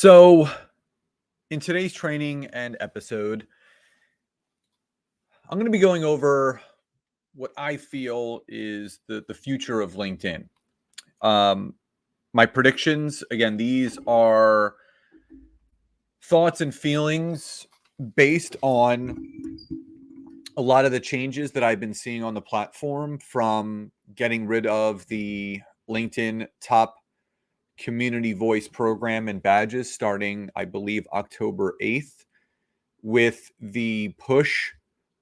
So, in today's training and episode, I'm going to be going over what I feel is the future of LinkedIn. Um, my predictions, again, these are thoughts and feelings based on a lot of the changes that I've been seeing on the platform, from getting rid of the LinkedIn top community voice program and badges starting, I believe, October 8th, with the push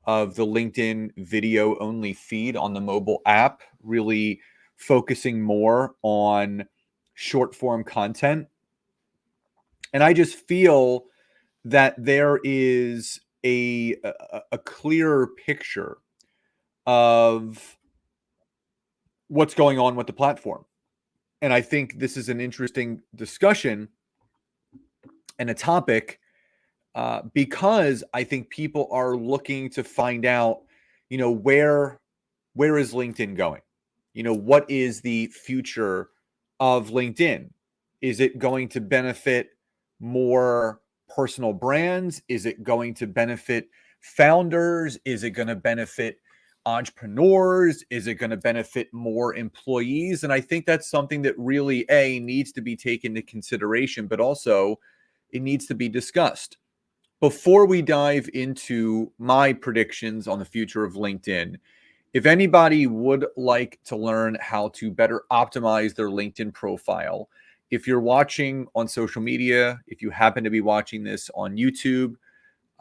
of the LinkedIn video only feed on the mobile app, really focusing more on short form content. And I just feel that there is a clearer picture of what's going on with the platform. And I think this is an interesting discussion and a topic because I think people are looking to find out, where is LinkedIn going? What is the future of LinkedIn? Is it going to benefit more personal brands? Is it going to benefit founders? Is it going to benefit entrepreneurs? Is it going to benefit more employees? And I think that's something that really needs to be taken into consideration, but also it needs to be discussed. Before we dive into my predictions on the future of LinkedIn, if anybody would like to learn how to better optimize their LinkedIn profile, if you're watching on social media, if you happen to be watching this on YouTube,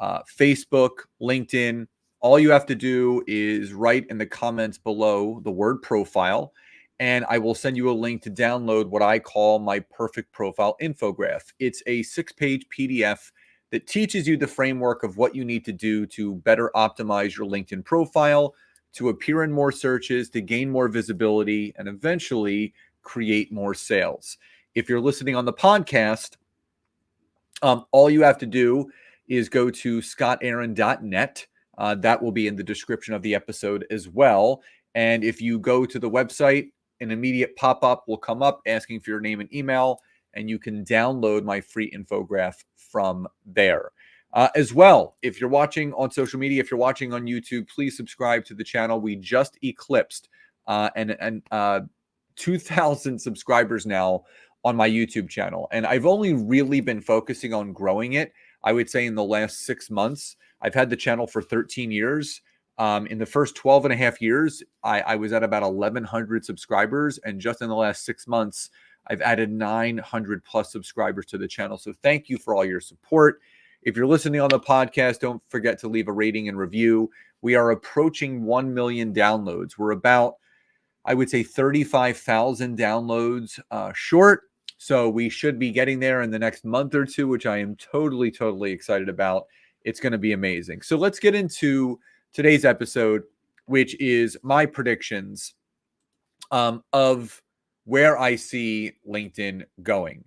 Facebook, LinkedIn, all you have to do is write in the comments below the word profile, and I will send you a link to download what I call my perfect profile infograph. It's a 6-page PDF that teaches you the framework of what you need to do to better optimize your LinkedIn profile, to appear in more searches, to gain more visibility, and eventually create more sales. If you're listening on the podcast, all you have to do is go to scottaaron.net. That will be in the description of the episode as well. And if you go to the website, an immediate pop-up will come up asking for your name and email, and you can download my free infograph from there. As well, if you're watching on social media, if you're watching on YouTube, please subscribe to the channel. We just eclipsed 2,000 subscribers now on my YouTube channel. And I've only really been focusing on growing it, I would say, in the last 6 months. I've had the channel for 13 years. In the first 12 and a half years, I was at about 1,100 subscribers. And just in the last 6 months, I've added 900 plus subscribers to the channel. So thank you for all your support. If you're listening on the podcast, don't forget to leave a rating and review. We are approaching 1 million downloads. We're about, I would say, 35,000 downloads short. So we should be getting there in the next month or two, which I am totally, totally excited about. It's going to be amazing. So let's get into today's episode, which is my predictions of where I see LinkedIn going.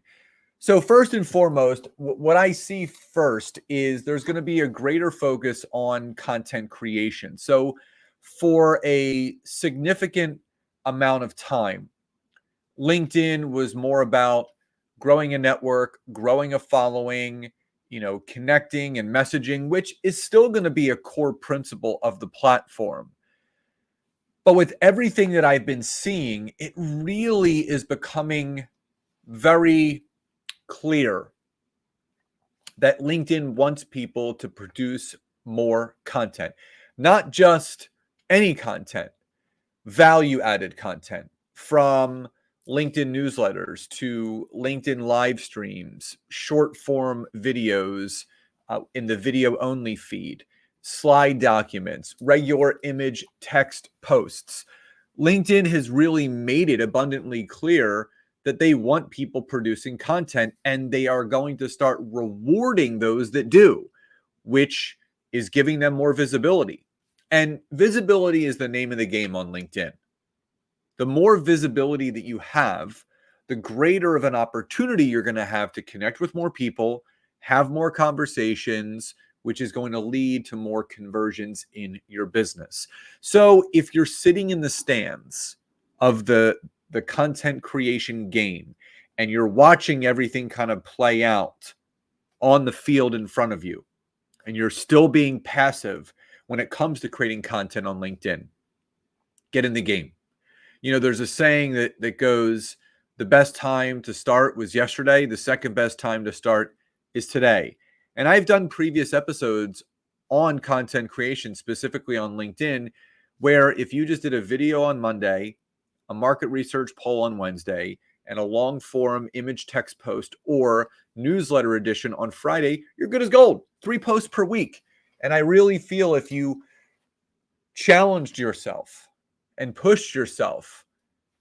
So first and foremost, what I see first is there's going to be a greater focus on content creation. So for a significant amount of time, LinkedIn was more about growing a network, growing a following, connecting and messaging, which is still going to be a core principle of the platform. But with everything that I've been seeing, it really is becoming very clear that LinkedIn wants people to produce more content, not just any content, value-added content, from LinkedIn newsletters to LinkedIn live streams, short form videos in the video only feed, slide documents, regular image text posts. LinkedIn has really made it abundantly clear that they want people producing content, and they are going to start rewarding those that do, which is giving them more visibility. And visibility is the name of the game on LinkedIn. The more visibility that you have, the greater of an opportunity you're going to have to connect with more people, have more conversations, which is going to lead to more conversions in your business. So if you're sitting in the stands of the content creation game, and you're watching everything kind of play out on the field in front of you, and you're still being passive when it comes to creating content on LinkedIn, get in the game. There's a saying that goes, the best time to start was yesterday. The second best time to start is today. And I've done previous episodes on content creation, specifically on LinkedIn, where if you just did a video on Monday, a market research poll on Wednesday, and a long form image text post or newsletter edition on Friday, you're good as gold. 3 posts per week. And I really feel if you challenged yourself and pushed yourself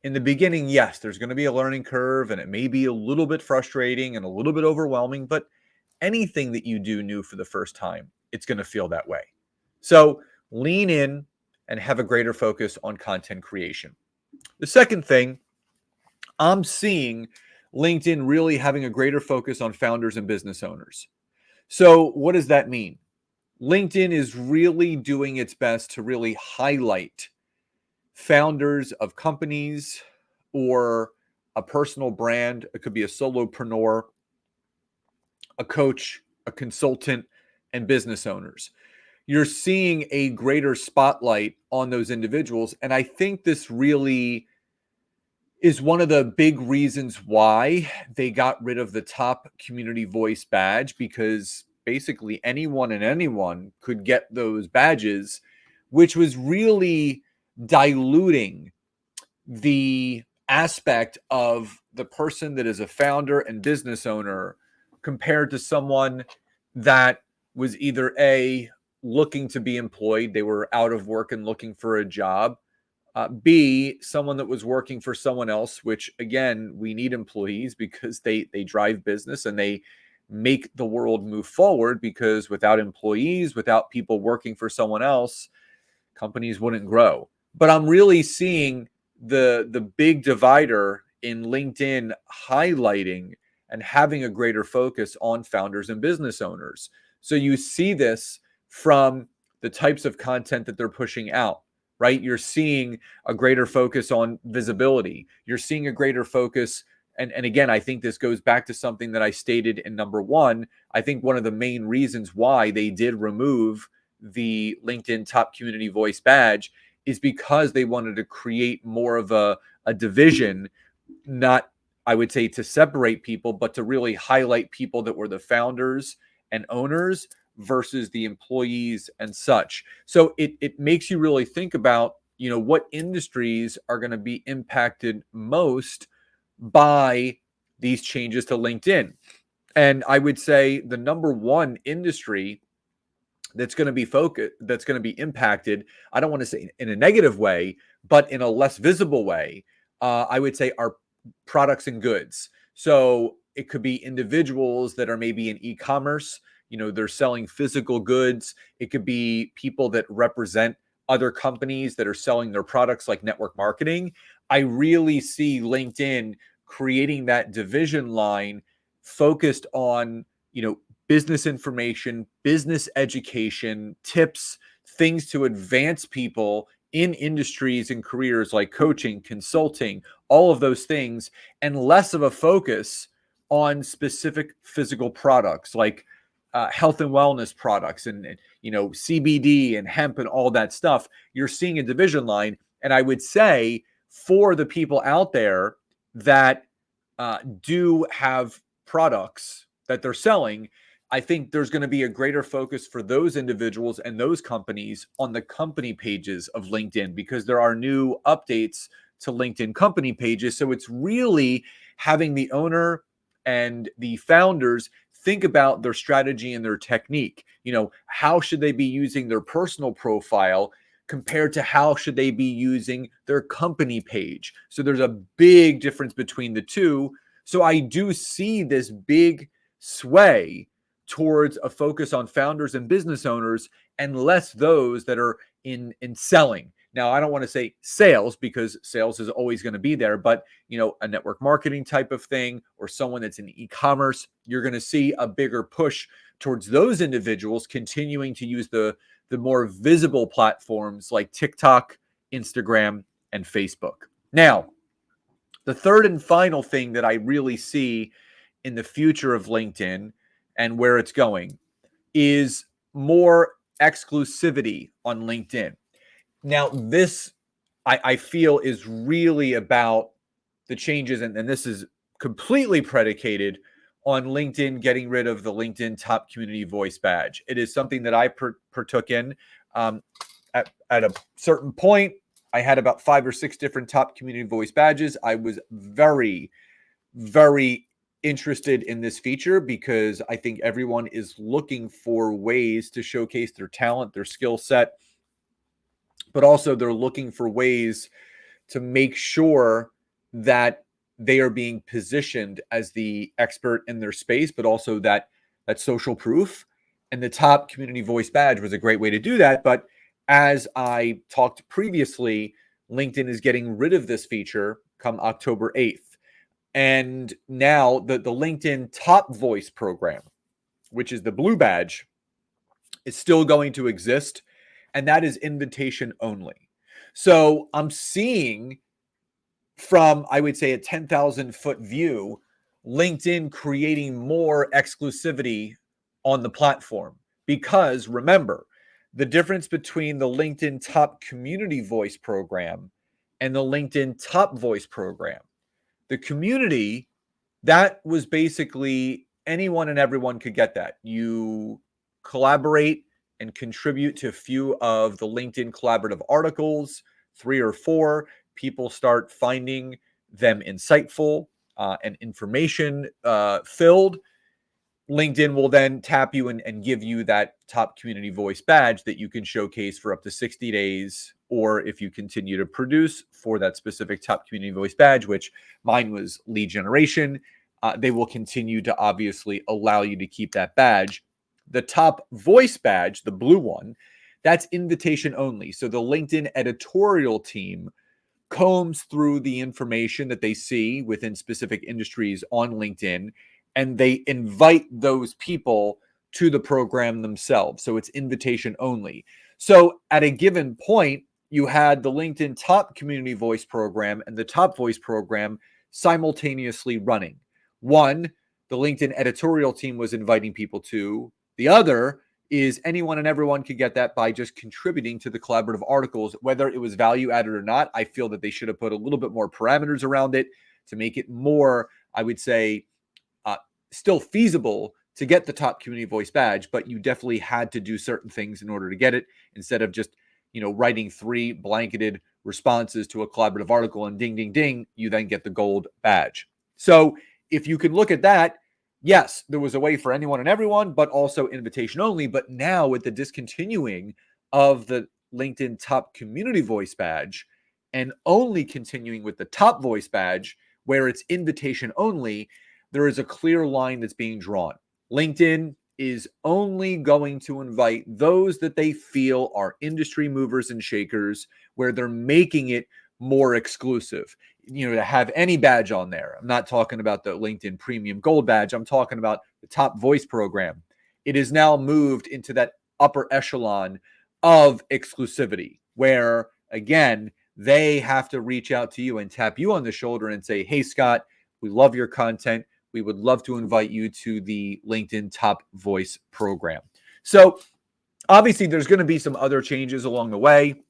in the beginning, yes, there's going to be a learning curve and it may be a little bit frustrating and a little bit overwhelming, but anything that you do new for the first time, it's going to feel that way. So lean in and have a greater focus on content creation. The second thing, I'm seeing LinkedIn really having a greater focus on founders and business owners. So what does that mean? LinkedIn is really doing its best to really highlight founders of companies or a personal brand. It could be a solopreneur, a coach, a consultant, and business owners. You're seeing a greater spotlight on those individuals. And I think this really is one of the big reasons why they got rid of the top community voice badge, because basically anyone could get those badges, which was really diluting the aspect of the person that is a founder and business owner compared to someone that was either looking to be employed, they were out of work and looking for a job, B, someone that was working for someone else, which again, we need employees because they drive business and they make the world move forward, because without employees, without people working for someone else, companies wouldn't grow. But I'm really seeing the big divider in LinkedIn highlighting and having a greater focus on founders and business owners. So you see this from the types of content that they're pushing out, right? You're seeing a greater focus on visibility. You're seeing a greater focus. And again, I think this goes back to something that I stated in number one. I think one of the main reasons why they did remove the LinkedIn Top Community Voice badge is because they wanted to create more of a division, not, I would say, to separate people, but to really highlight people that were the founders and owners versus the employees and such. So it makes you really think about, what industries are going to be impacted most by these changes to LinkedIn. And I would say the number one industry that's going to be impacted, I don't want to say in a negative way, but in a less visible way, I would say are products and goods. So it could be individuals that are maybe in e-commerce, they're selling physical goods. It could be people that represent other companies that are selling their products, like network marketing. I really see LinkedIn creating that division line focused on, business information, business education, tips, things to advance people in industries and careers like coaching, consulting, all of those things, and less of a focus on specific physical products like health and wellness products and CBD and hemp and all that stuff. You're seeing a division line. And I would say for the people out there that do have products that they're selling, I think there's going to be a greater focus for those individuals and those companies on the company pages of LinkedIn, because there are new updates to LinkedIn company pages. So it's really having the owner and the founders think about their strategy and their technique. How should they be using their personal profile compared to how should they be using their company page? So there's a big difference between the two. So I do see this big sway towards a focus on founders and business owners and less those that are in selling. Now, I don't want to say sales, because sales is always going to be there, but a network marketing type of thing or someone that's in e-commerce, you're going to see a bigger push towards those individuals continuing to use the more visible platforms like TikTok, Instagram, and Facebook. Now, The third and final thing that I really see in the future of LinkedIn and where it's going is more exclusivity on LinkedIn. Now, this I feel is really about the changes, and this is completely predicated on LinkedIn getting rid of the LinkedIn Top Community Voice badge. It is something that I partook in. At a certain point, I had about 5 or 6 different Top Community Voice badges. I was very, very interested in this feature because I think everyone is looking for ways to showcase their talent, their skill set, but also they're looking for ways to make sure that they are being positioned as the expert in their space, but also that social proof. And the Top Community Voice badge was a great way to do that. But as I talked previously, LinkedIn is getting rid of this feature come October 8th. And now the LinkedIn Top Voice program, which is the blue badge, is still going to exist. And that is invitation only. So I'm seeing from, I would say, a 10,000 foot view, LinkedIn creating more exclusivity on the platform. Because remember, the difference between the LinkedIn Top Community Voice program and the LinkedIn Top Voice program, the community, that was basically anyone and everyone could get that. You collaborate and contribute to a few of the LinkedIn collaborative articles, 3 or 4. People start finding them insightful and information filled. LinkedIn will then tap you and give you that Top Community Voice badge that you can showcase for up to 60 days, or if you continue to produce for that specific Top Community Voice badge, which mine was lead generation, they will continue to obviously allow you to keep that badge. The Top Voice badge, the blue one, that's invitation only. So the LinkedIn editorial team combs through the information that they see within specific industries on LinkedIn, and they invite those people to the program themselves. So it's invitation only. So at a given point, you had the LinkedIn Top Community Voice program and the Top Voice program simultaneously running. One, the LinkedIn editorial team was inviting people to. The other is anyone and everyone could get that by just contributing to the collaborative articles, whether it was value added or not. I feel that they should have put a little bit more parameters around it to make it more, I would say, still feasible to get the Top Community Voice badge, but you definitely had to do certain things in order to get it, instead of just, writing 3 blanketed responses to a collaborative article and ding, ding, ding, you then get the gold badge. So if you can look at that, yes, there was a way for anyone and everyone, but also invitation only. But now with the discontinuing of the LinkedIn Top Community Voice badge and only continuing with the Top Voice badge, where it's invitation only, there is a clear line that's being drawn. LinkedIn is only going to invite those that they feel are industry movers and shakers, where they're making it more exclusive. To have any badge on there. I'm not talking about the LinkedIn Premium Gold badge. I'm talking about the Top Voice program. It is now moved into that upper echelon of exclusivity, where, again, they have to reach out to you and tap you on the shoulder and say, hey, Scott, we love your content. We would love to invite you to the LinkedIn Top Voice program. So obviously there's going to be some other changes along the way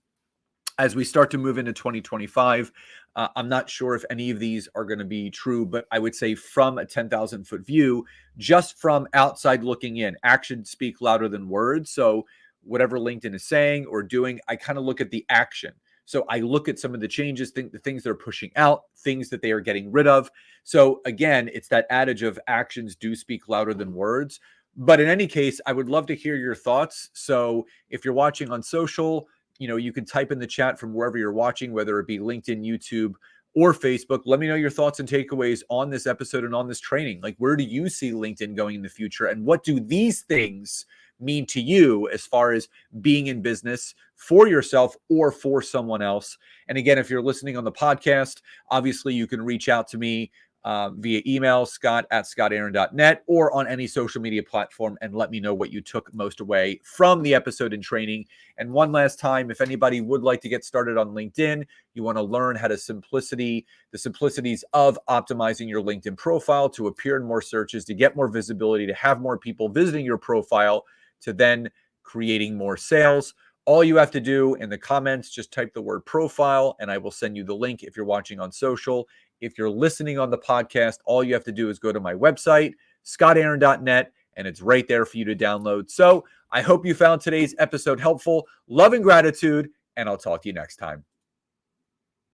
as we start to move into 2025. I'm not sure if any of these are going to be true, but I would say from a 10,000 foot view, just from outside looking in, actions speak louder than words. So whatever LinkedIn is saying or doing, I kind of look at the action. So I look at some of the changes, the things they're pushing out, things that they are getting rid of. So again, it's that adage of actions do speak louder than words. But in any case, I would love to hear your thoughts. So if you're watching on social, you can type in the chat from wherever you're watching, whether it be LinkedIn, YouTube, or Facebook. Let me know your thoughts and takeaways on this episode and on this training. Like, where do you see LinkedIn going in the future? And what do these things mean to you as far as being in business for yourself or for someone else? And again, if you're listening on the podcast, obviously you can reach out to me via email, scott@scottaaron.net, or on any social media platform, and let me know what you took most away from the episode and training. And one last time, if anybody would like to get started on LinkedIn, you want to learn how to the simplicities of optimizing your LinkedIn profile to appear in more searches, to get more visibility, to have more people visiting your profile, to then creating more sales. All you have to do in the comments, just type the word profile, and I will send you the link if you're watching on social. If you're listening on the podcast, all you have to do is go to my website, scotttaaron.net, and it's right there for you to download. So I hope you found today's episode helpful. Love and gratitude, and I'll talk to you next time.